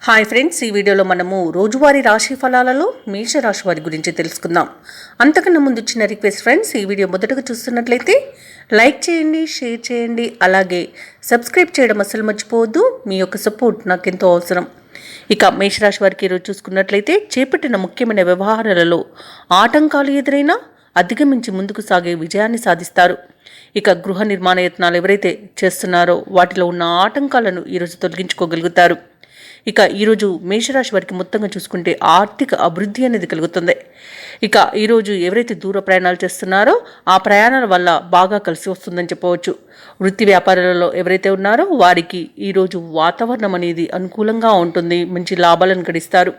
Hi friends, ఈ వీడియోలో మనము రోజువారీ రాశి ఫలాలలో మేషరాశి వారి గురించి తెలుసుకుందాం. అంతకన్నా ముందు చిన్న రిక్వెస్ట్ ఫ్రెండ్స్, ఈ వీడియో మొదటగా చూస్తున్నట్లయితే లైక్ చేయండి, షేర్ చేయండి, అలాగే సబ్స్క్రైబ్ చేయడం అసలు మర్చిపోవద్దు. మీ యొక్క సపోర్ట్ నాకు ఎంతో అవసరం. ఇక మేషరాశి వారికి ఈరోజు చూసుకున్నట్లయితే చేపట్టిన ముఖ్యమైన వ్యవహారాలలో ఆటంకాలు ఎదురైనా అధిగమించి ముందుకు సాగే విజయాన్ని సాధిస్తారు. ఇక గృహ నిర్మాణ యత్నాలు ఎవరైతే చేస్తున్నారో వాటిలో ఉన్న ఆటంకాలను ఈరోజు తొలగించుకోగలుగుతారు. ఇక ఈరోజు మేషరాశి వారికి మొత్తంగా చూసుకుంటే ఆర్థిక అభివృద్ధి అనేది కలుగుతుంది. ఇక ఈరోజు ఎవరైతే దూర ప్రయాణాలు చేస్తున్నారో ఆ ప్రయాణాల వల్ల బాగా కలిసి వస్తుందని చెప్పవచ్చు. వృత్తి వ్యాపారాలలో ఎవరైతే ఉన్నారో వారికి ఈరోజు వాతావరణం అనేది అనుకూలంగా ఉంటుంది, మంచి లాభాలను గడిస్తారు.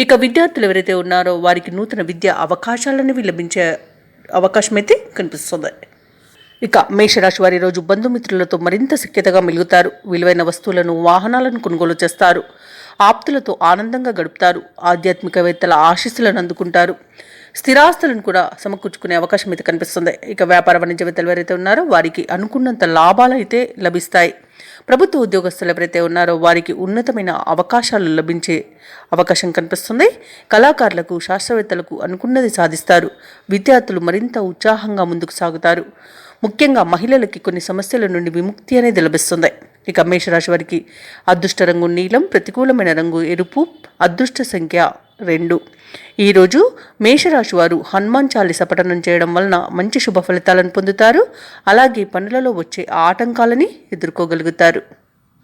ఇక విద్యార్థులు ఎవరైతే ఉన్నారో వారికి నూతన విద్యా అవకాశాలనేవి లభించే అవకాశం అయితే కనిపిస్తుంది. ఇక మేషరాశి వారి రోజు బంధుమిత్రులతో మరింత సఖ్యతగా మెలుగుతారు. విలువైన వస్తువులను, వాహనాలను కొనుగోలు చేస్తారు. ఆప్తులతో ఆనందంగా గడుపుతారు. ఆధ్యాత్మికవేత్తల ఆశీస్సులను అందుకుంటారు. స్థిరాస్తులను కూడా సమకూర్చుకునే అవకాశం అయితే కనిపిస్తుంది. ఇక వ్యాపార వాణిజ్యవేత్తలు ఎవరైతే ఉన్నారో వారికి అనుకున్నంత లాభాలు అయితే లభిస్తాయి. ప్రభుత్వ ఉద్యోగస్తులు ఎవరైతే ఉన్నారో వారికి ఉన్నతమైన అవకాశాలు లభించే అవకాశం కనిపిస్తుంది. కళాకారులకు, శాస్త్రవేత్తలకు అనుకున్నది సాధిస్తారు. విద్యార్థులు మరింత ఉత్సాహంగా ముందుకు సాగుతారు. ముఖ్యంగా మహిళలకి కొన్ని సమస్యల నుండి విముక్తి అనేది లభిస్తుంది. ఇక మేషరాశి వారికి అదృష్ట రంగు నీలం, ప్రతికూలమైన రంగు ఎరుపు, అదృష్ట సంఖ్య 2. ఈరోజు మేషరాశి వారు హనుమాన్ చాలీస పఠనం చేయడం వలన మంచి శుభ ఫలితాలను పొందుతారు. అలాగే పనులలో వచ్చే ఆటంకాలని ఎదుర్కోగలుగుతారు.